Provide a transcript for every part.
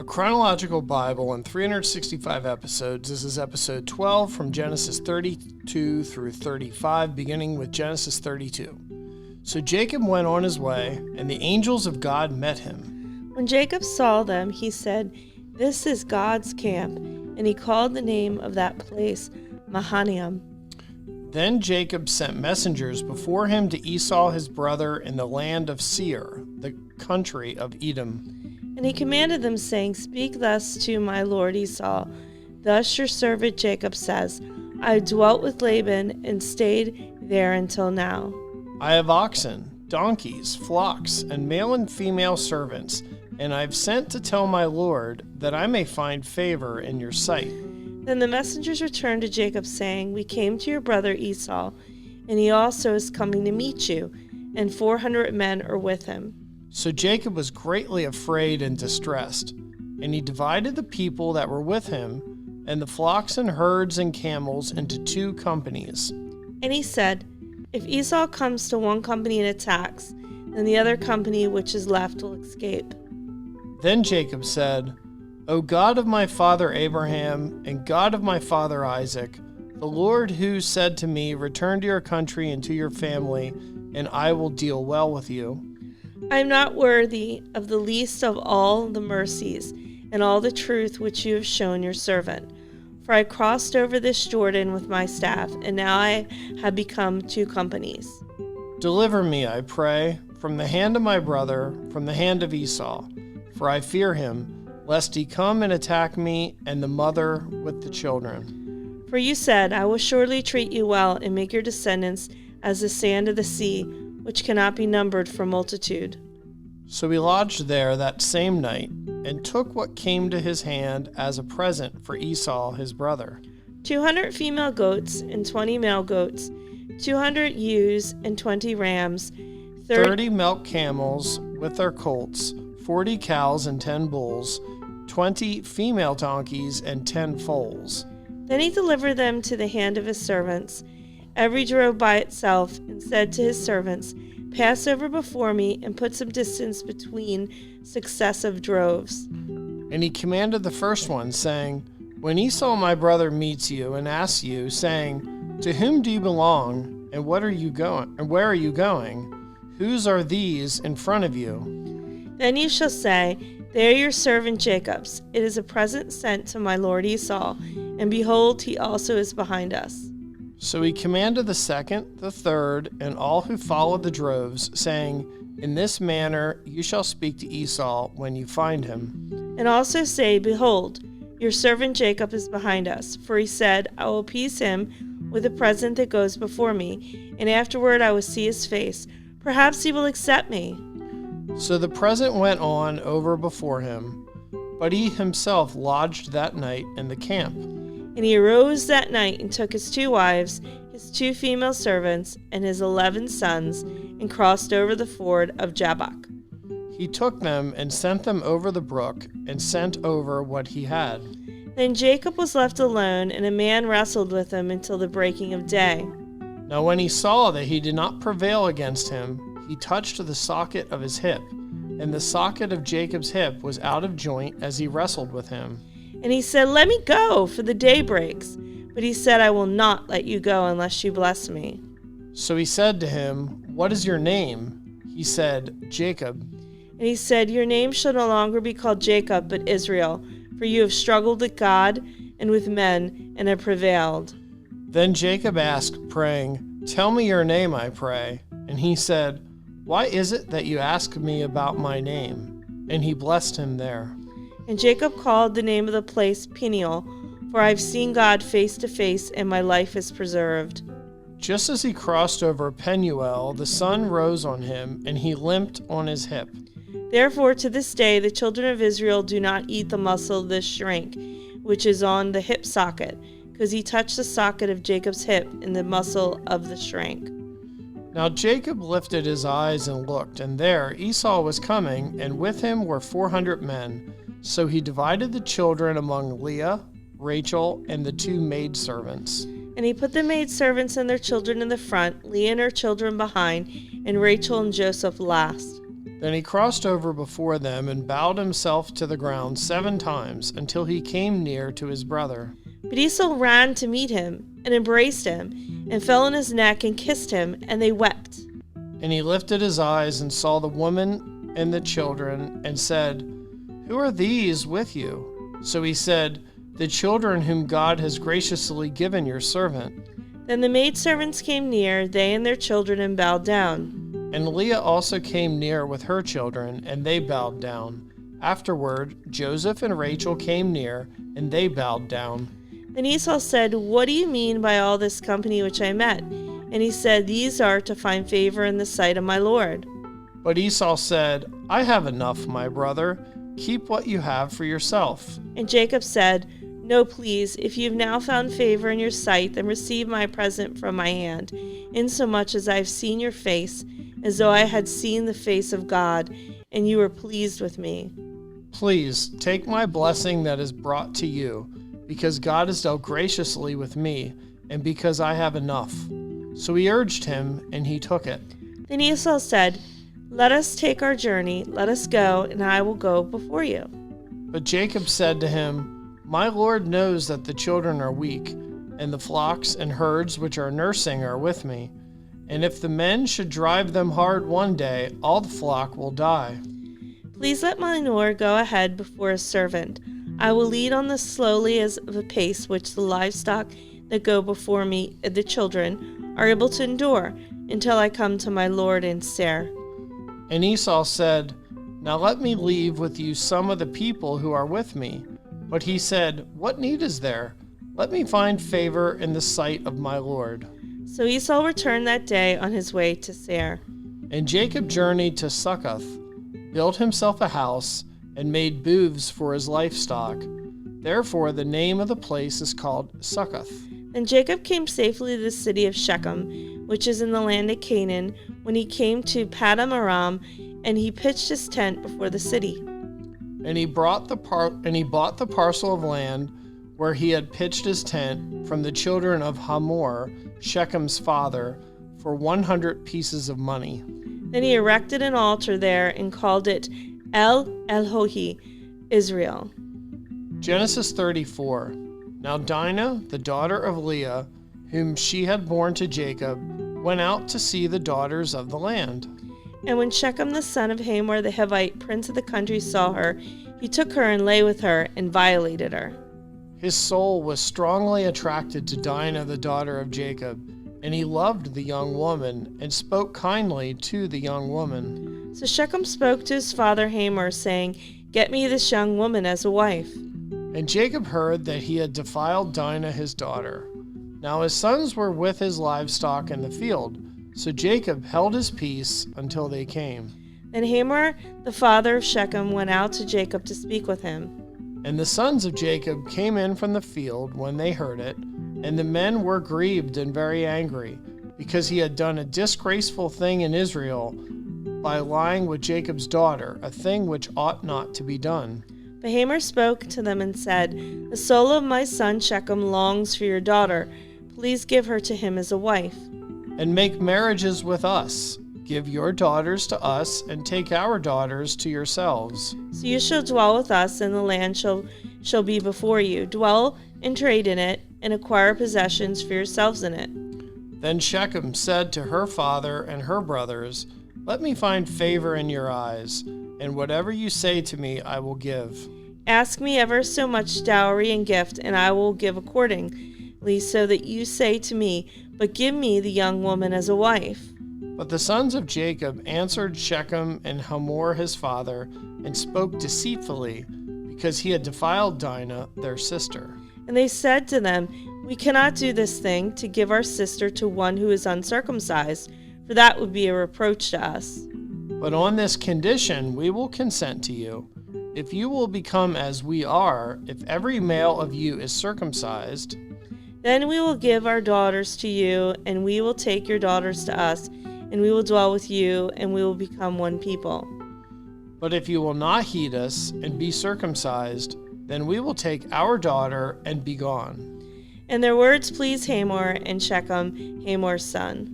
Chronological Bible in 365 episodes. This is episode 12 from Genesis 32 through 35, beginning with Genesis 32. So Jacob went on his way, and the angels of God met him. When Jacob saw them, he said, "This is God's camp," and he called the name of that place Mahanaim. Then Jacob sent messengers before him to Esau his brother in the land of Seir, the country of Edom. And he commanded them, saying, "Speak thus to my lord Esau. Thus your servant Jacob says, I dwelt with Laban and stayed there until now. I have oxen, donkeys, flocks, and male and female servants, and I have sent to tell my lord that I may find favor in your sight." Then the messengers returned to Jacob, saying, "We came to your brother Esau, and he also is coming to meet you, and 400 men are with him." So Jacob was greatly afraid and distressed, and he divided the people that were with him, and the flocks and herds and camels into 2 companies. And he said, "If Esau comes to one company and attacks, then the other company which is left will escape." Then Jacob said, "O God of my father Abraham, and God of my father Isaac, the Lord who said to me, 'Return to your country and to your family, and I will deal well with you.' I am not worthy of the least of all the mercies and all the truth which you have shown your servant. For I crossed over this Jordan with my staff, and now I have become 2 companies. Deliver me, I pray, from the hand of my brother, from the hand of Esau, for I fear him, lest he come and attack me and the mother with the children. For you said, I will surely treat you well and make your descendants as the sand of the sea, which cannot be numbered for multitude." So he lodged there that same night, and took what came to his hand as a present for Esau his brother. 200 female goats and 20 male goats, 200 ewes and 20 rams, 30 milk camels with their colts, 40 cows and 10 bulls, 20 female donkeys and 10 foals. Then he delivered them to the hand of his servants, every drove by itself, and said to his servants, "Pass over before me and put some distance between successive droves." And he commanded the first one, saying, "When Esau my brother meets you and asks you, saying, 'To whom do you belong, and what are you going, and where are you going? Whose are these in front of you?' Then you shall say, 'They are your servant Jacob's. It is a present sent to my lord Esau, and behold, he also is behind us.'" So he commanded the second, the third, and all who followed the droves, saying, "In this manner you shall speak to Esau when you find him. And also say, "Behold, your servant Jacob is behind us. For he said, I will appease him with a present that goes before me, and afterward I will see his face. Perhaps he will accept me." So the present went on over before him, but he himself lodged that night in the camp. And he arose that night and took his 2 wives, his 2 female servants, and his 11 sons, and crossed over the ford of Jabbok. He took them and sent them over the brook, and sent over what he had. Then Jacob was left alone, and a man wrestled with him until the breaking of day. Now when he saw that he did not prevail against him, he touched the socket of his hip, and the socket of Jacob's hip was out of joint as he wrestled with him. And he said, "Let me go, for the day breaks." But he said, "I will not let you go unless you bless me." So he said to him, "What is your name?" He said, "Jacob." And he said, "Your name shall no longer be called Jacob, but Israel, for you have struggled with God and with men, and have prevailed." Then Jacob asked, praying, "Tell me your name, I pray." And he said, "Why is it that you ask me about my name?" And he blessed him there. And Jacob called the name of the place Peniel, for I have seen God face to face, and my life is preserved. Just as he crossed over Penuel, the sun rose on him, and he limped on his hip. Therefore to this day the children of Israel do not eat the muscle of this shrink, which is on the hip socket, because he touched the socket of Jacob's hip in the muscle of the shrink. Now Jacob lifted his eyes and looked, and there Esau was coming, and with him were 400 men. So he divided the children among Leah, Rachel, and the 2 maidservants. And he put the maidservants and their children in the front, Leah and her children behind, and Rachel and Joseph last. Then he crossed over before them and bowed himself to the ground 7 times until he came near to his brother. But Esau ran to meet him and embraced him and fell on his neck and kissed him, and they wept. And he lifted his eyes and saw the woman and the children and said, "Who are these with you?" So he said, "The children whom God has graciously given your servant." Then the maidservants came near, they and their children, and bowed down. And Leah also came near with her children, and they bowed down. Afterward, Joseph and Rachel came near, and they bowed down. Then Esau said, "What do you mean by all this company which I met?" And he said, "These are to find favor in the sight of my Lord." But Esau said, "I have enough, my brother. Keep what you have for yourself." And Jacob said, "No, please, if you have now found favor in your sight, then receive my present from my hand, insomuch as I have seen your face, as though I had seen the face of God, and you were pleased with me. Please take my blessing that is brought to you, because God has dealt graciously with me, and because I have enough." So he urged him, and he took it. Then Esau said, "Let us take our journey, let us go, and I will go before you." But Jacob said to him, "My Lord knows that the children are weak, and the flocks and herds which are nursing are with me. And if the men should drive them hard one day, all the flock will die. Please let my Lord go ahead before his servant. I will lead on this slowly as of a pace which the livestock that go before me, the children, are able to endure, until I come to my Lord in Seir." And Esau said, "Now let me leave with you some of the people who are with me." But he said, "What need is there? Let me find favor in the sight of my Lord." So Esau returned that day on his way to Seir. And Jacob journeyed to Succoth, built himself a house, and made booths for his livestock. Therefore the name of the place is called Succoth. Then Jacob came safely to the city of Shechem, which is in the land of Canaan, when he came to Padam Aram, and he pitched his tent before the city. And he bought the parcel of land where he had pitched his tent from the children of Hamor, Shechem's father, for 100 pieces of money. Then he erected an altar there and called it El Elohi Israel. Genesis 34. Now Dinah, the daughter of Leah, whom she had borne to Jacob, went out to see the daughters of the land. And when Shechem the son of Hamor the Hivite, prince of the country, saw her, he took her and lay with her and violated her. His soul was strongly attracted to Dinah, the daughter of Jacob, and he loved the young woman and spoke kindly to the young woman. So Shechem spoke to his father Hamor, saying, "Get me this young woman as a wife." And Jacob heard that he had defiled Dinah his daughter. Now his sons were with his livestock in the field, so Jacob held his peace until they came. Then Hamor, the father of Shechem, went out to Jacob to speak with him. And the sons of Jacob came in from the field when they heard it, and the men were grieved and very angry, because he had done a disgraceful thing in Israel by lying with Jacob's daughter, a thing which ought not to be done. But Hamor spoke to them and said, "The soul of my son Shechem longs for your daughter. Please give her to him as a wife. And make marriages with us. Give your daughters to us, and take our daughters to yourselves. So you shall dwell with us, and the land shall be before you. Dwell and trade in it, and acquire possessions for yourselves in it." Then Shechem said to her father and her brothers, "Let me find favor in your eyes, and whatever you say to me I will give. Ask me ever so much dowry and gift, and I will give accordingly, so that you say to me, 'But give me the young woman as a wife.'" But the sons of Jacob answered Shechem and Hamor his father, and spoke deceitfully, because he had defiled Dinah their sister. And they said to them, "We cannot do this thing, to give our sister to one who is uncircumcised, for that would be a reproach to us. But on this condition we will consent to you. If you will become as we are, if every male of you is circumcised, then we will give our daughters to you, and we will take your daughters to us, and we will dwell with you, and we will become one people. But if you will not heed us and be circumcised, then we will take our daughter and be gone." And their words pleased Hamor and Shechem, Hamor's son.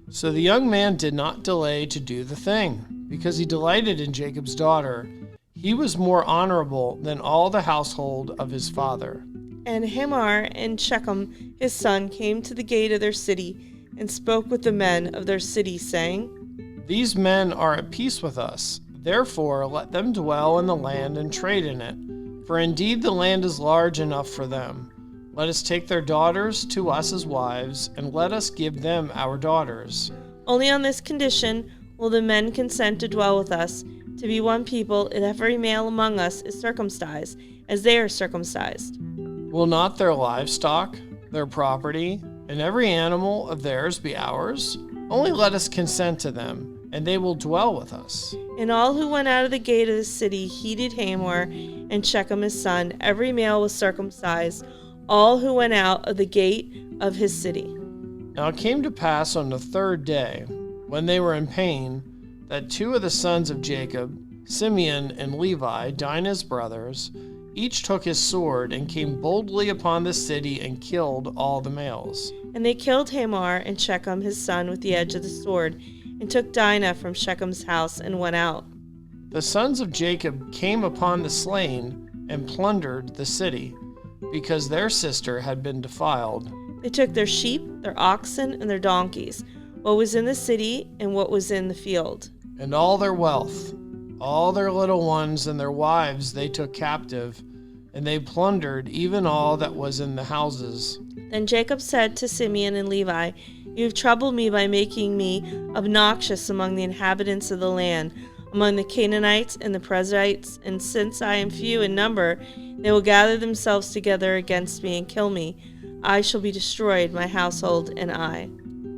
So the young man did not delay to do the thing, because he delighted in Jacob's daughter. He was more honorable than all the household of his father. And Hamor and Shechem his son came to the gate of their city, and spoke with the men of their city, saying, These men are at peace with us. Therefore let them dwell in the land and trade in it. For indeed the land is large enough for them. Let us take their daughters to us as wives, and let us give them our daughters. Only on this condition will the men consent to dwell with us, to be one people, and every male among us is circumcised, as they are circumcised. Will not their livestock, their property, and every animal of theirs be ours? Only let us consent to them, and they will dwell with us. And all who went out of the gate of the city heeded Hamor and Shechem his son. Every male was circumcised, all who went out of the gate of his city. Now it came to pass on the third day, when they were in pain, that two of the sons of Jacob, Simeon and Levi, Dinah's brothers, each took his sword and came boldly upon the city and killed all the males. And they killed Hamor and Shechem his son with the edge of the sword, and took Dinah from Shechem's house and went out. The sons of Jacob came upon the slain and plundered the city, because their sister had been defiled. They took their sheep, their oxen, and their donkeys, what was in the city and what was in the field. And all their wealth, all their little ones and their wives they took captive, and they plundered even all that was in the houses. Then Jacob said to Simeon and Levi, You have troubled me by making me obnoxious among the inhabitants of the land, among the Canaanites and the Perizzites, and since I am few in number, they will gather themselves together against me and kill me. I shall be destroyed, my household and I.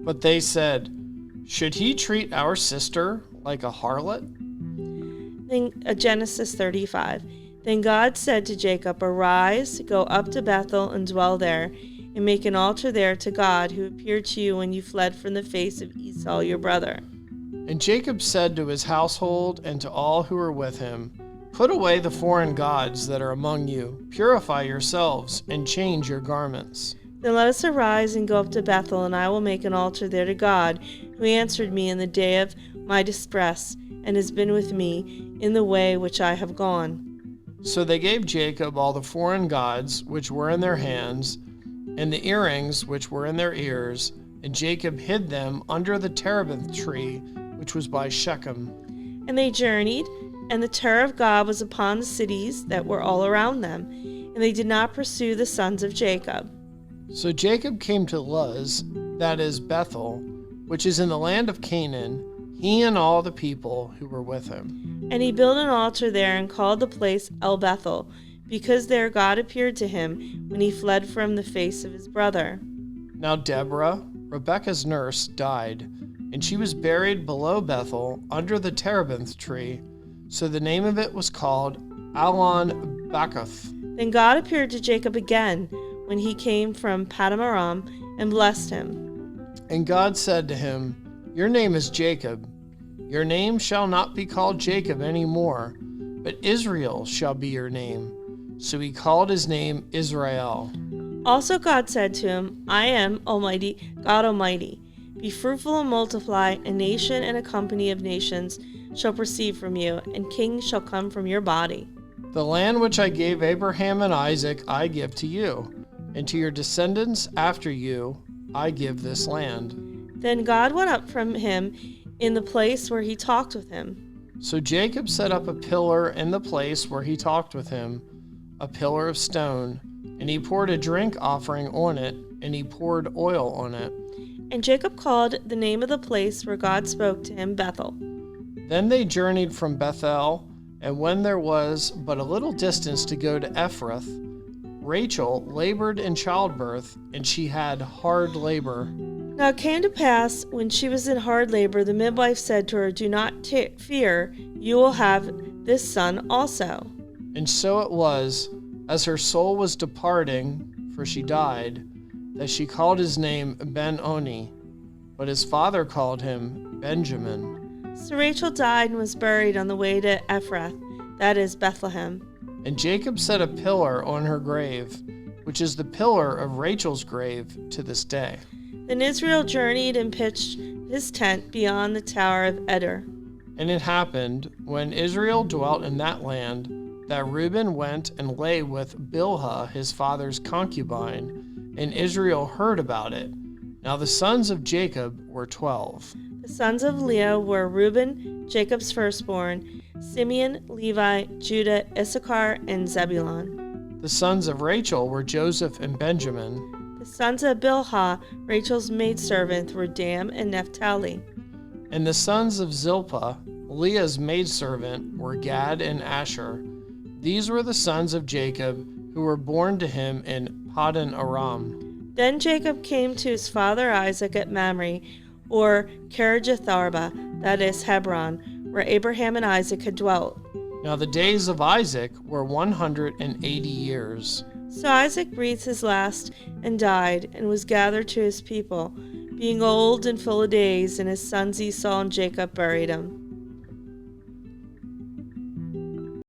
But they said, Should he treat our sister like a harlot? Then, Genesis 35. Then God said to Jacob, Arise, go up to Bethel and dwell there, and make an altar there to God who appeared to you when you fled from the face of Esau your brother. And Jacob said to his household and to all who were with him, Put away the foreign gods that are among you, purify yourselves, and change your garments. Then let us arise and go up to Bethel, and I will make an altar there to God, who answered me in the day of my distress, and has been with me in the way which I have gone. So they gave Jacob all the foreign gods which were in their hands, and the earrings which were in their ears, and Jacob hid them under the terebinth tree which was by Shechem. And they journeyed, and the terror of God was upon the cities that were all around them, and they did not pursue the sons of Jacob. So Jacob came to Luz, that is Bethel, which is in the land of Canaan, he and all the people who were with him. And he built an altar there and called the place El Bethel, because there God appeared to him when he fled from the face of his brother. Now Deborah, Rebekah's nurse, died, and she was buried below Bethel under the terebinth tree, so the name of it was called Allon Bacuth. Then God appeared to Jacob again when he came from Paddan Aram and blessed him. And God said to him, Your name is Jacob. Your name shall not be called Jacob any more, but Israel shall be your name. So he called his name Israel. Also God said to him, I am Almighty, God Almighty. Be fruitful and multiply, a nation and a company of nations shall proceed from you, and kings shall come from your body. The land which I gave Abraham and Isaac I give to you, and to your descendants after you I give this land. Then God went up from him in the place where he talked with him. So Jacob set up a pillar in the place where he talked with him, a pillar of stone, and he poured a drink offering on it, and he poured oil on it. And Jacob called the name of the place where God spoke to him Bethel. Then they journeyed from Bethel, and when there was but a little distance to go to Ephrath, Rachel labored in childbirth, and she had hard labor. Now it came to pass, when she was in hard labor, the midwife said to her, Do not fear, you will have this son also. And so it was, as her soul was departing, for she died, that she called his name Ben-Oni, but his father called him Benjamin. So Rachel died and was buried on the way to Ephrath, that is Bethlehem. And Jacob set a pillar on her grave, which is the pillar of Rachel's grave to this day. Then Israel journeyed and pitched his tent beyond the tower of Eder. And it happened, when Israel dwelt in that land, that Reuben went and lay with Bilhah his father's concubine, and Israel heard about it. Now the sons of Jacob were 12. The sons of Leah were Reuben, Jacob's firstborn, Simeon, Levi, Judah, Issachar, and Zebulun. The sons of Rachel were Joseph and Benjamin. The sons of Bilhah, Rachel's maidservant, were Dan and Naphtali. And the sons of Zilpah, Leah's maidservant, were Gad and Asher. These were the sons of Jacob, who were born to him in Paddan Aram. Then Jacob came to his father Isaac at Mamre, or Kirjath-arba, that is Hebron, where Abraham and Isaac had dwelt. Now the days of Isaac were 180 years. So Isaac breathed his last and died, and was gathered to his people, being old and full of days, and his sons Esau and Jacob buried him.